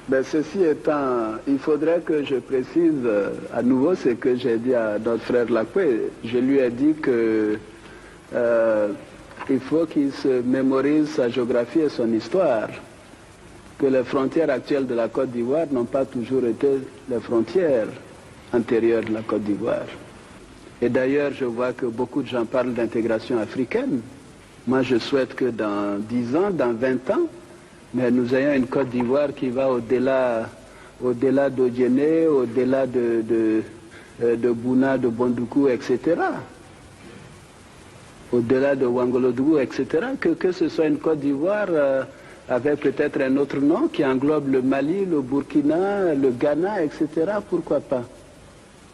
Ben, ceci étant, il faudrait que je précise à nouveau ce que j'ai dit à notre frère Lacoué. Je lui ai dit que il faut qu'il se mémorise sa géographie et son histoire, que les frontières actuelles de la Côte d'Ivoire n'ont pas toujours été les frontières antérieures de la Côte d'Ivoire. Et d'ailleurs, je vois que beaucoup de gens parlent d'intégration africaine. Moi, je souhaite que dans 10 ans, dans 20 ans, mais nous ayons une Côte d'Ivoire qui va au-delà d'Odiéné, au-delà de Bouna, de Bondoukou, etc. Au-delà de Ouangolodougou, etc. Que ce soit une Côte d'Ivoire avec peut-être un autre nom qui englobe le Mali, le Burkina, le Ghana, etc. Pourquoi pas?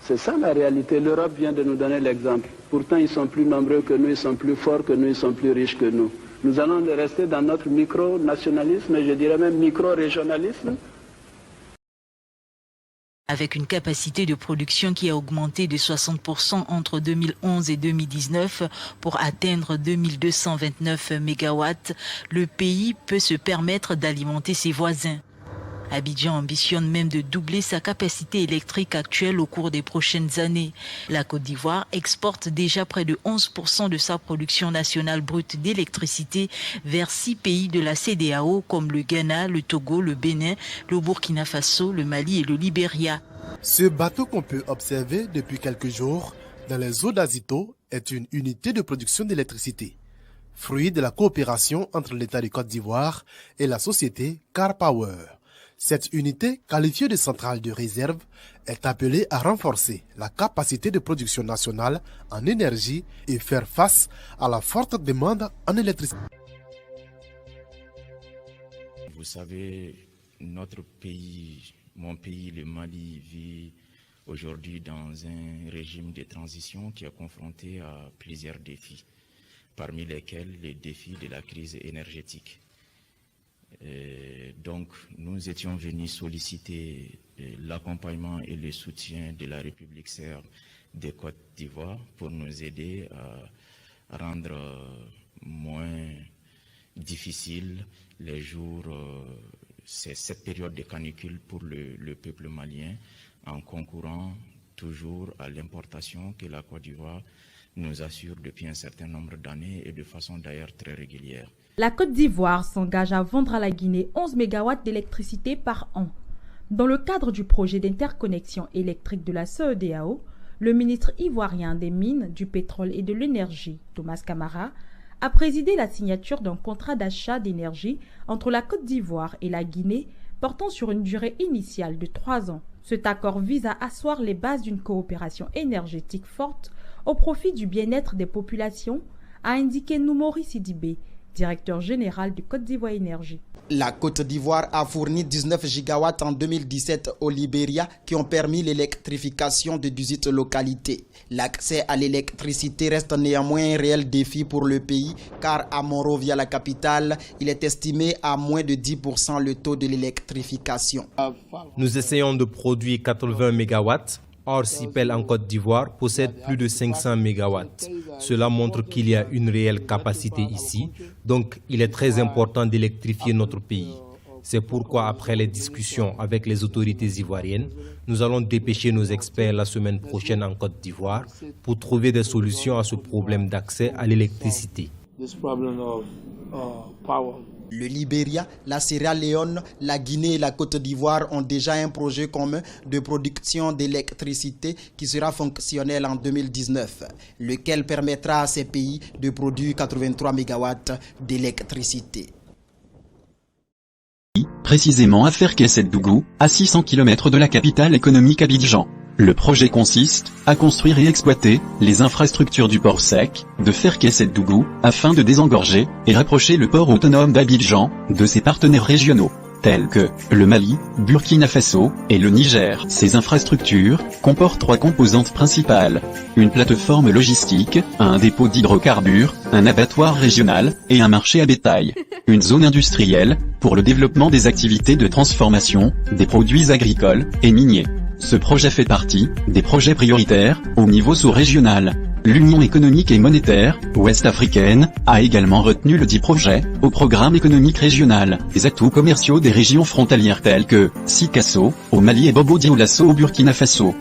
C'est ça la réalité. L'Europe vient de nous donner l'exemple. Pourtant, ils sont plus nombreux que nous, ils sont plus forts que nous, ils sont plus riches que nous. Nous allons rester dans notre micro-nationalisme, et je dirais même micro-régionalisme. Avec une capacité de production qui a augmenté de 60% entre 2011 et 2019 pour atteindre 2229 MW, le pays peut se permettre d'alimenter ses voisins. Abidjan ambitionne même de doubler sa capacité électrique actuelle au cours des prochaines années. La Côte d'Ivoire exporte déjà près de 11% de sa production nationale brute d'électricité vers 6 pays de la CEDEAO comme le Ghana, le Togo, le Bénin, le Burkina Faso, le Mali et le Libéria. Ce bateau qu'on peut observer depuis quelques jours dans les eaux d'Azito est une unité de production d'électricité, fruit de la coopération entre l'État de Côte d'Ivoire et la société Car Power. Cette unité, qualifiée de centrale de réserve, est appelée à renforcer la capacité de production nationale en énergie et faire face à la forte demande en électricité. Vous savez, notre pays, mon pays, le Mali, vit aujourd'hui dans un régime de transition qui est confronté à plusieurs défis, parmi lesquels les défis de la crise énergétique. Donc, nous étions venus solliciter l'accompagnement et le soutien de la République serbe de Côte d'Ivoire pour nous aider à rendre moins difficile les jours, cette période de canicule pour le peuple malien, en concourant toujours à l'importation que la Côte d'Ivoire nous assure depuis un certain nombre d'années et de façon d'ailleurs très régulière. La Côte d'Ivoire s'engage à vendre à la Guinée 11 MW d'électricité par an. Dans le cadre du projet d'interconnexion électrique de la CEDEAO, le ministre ivoirien des Mines, du Pétrole et de l'Énergie, Thomas Camara, a présidé la signature d'un contrat d'achat d'énergie entre la Côte d'Ivoire et la Guinée portant sur une durée initiale de 3 ans. Cet accord vise à asseoir les bases d'une coopération énergétique forte au profit du bien-être des populations, a indiqué Noumouri Sidibé, directeur général de Côte d'Ivoire Énergie. La Côte d'Ivoire a fourni 19 gigawatts en 2017 au Libéria qui ont permis l'électrification de 18 localités. L'accès à l'électricité reste néanmoins un réel défi pour le pays car à Monrovia, la capitale, il est estimé à moins de 10% le taux de l'électrification. Nous essayons de produire 80 MW. Or, Sipel en Côte d'Ivoire possède plus de 500 MW. Cela montre qu'il y a une réelle capacité ici, donc il est très important d'électrifier notre pays. C'est pourquoi, après les discussions avec les autorités ivoiriennes, nous allons dépêcher nos experts la semaine prochaine en Côte d'Ivoire pour trouver des solutions à ce problème d'accès à l'électricité. Le Libéria, la Sierra Leone, la Guinée et la Côte d'Ivoire ont déjà un projet commun de production d'électricité qui sera fonctionnel en 2019, lequel permettra à ces pays de produire 83 MW d'électricité. Précisément à Ferkesset-Dougou, à 600 km de la capitale économique Abidjan. Le projet consiste à construire et exploiter les infrastructures du port sec de Ferkesset-Dougou afin de désengorger et rapprocher le port autonome d'Abidjan de ses partenaires régionaux, tels que le Mali, Burkina Faso et le Niger. Ces infrastructures comportent 3 composantes principales: une plateforme logistique, un dépôt d'hydrocarbures, un abattoir régional et un marché à bétail. Une zone industrielle pour le développement des activités de transformation des produits agricoles et miniers. Ce projet fait partie des projets prioritaires au niveau sous-régional. L'Union économique et monétaire ouest-africaine a également retenu le dit projet au programme économique régional. Les atouts commerciaux des régions frontalières telles que Sikasso au Mali et Bobo Dioulasso au Burkina Faso.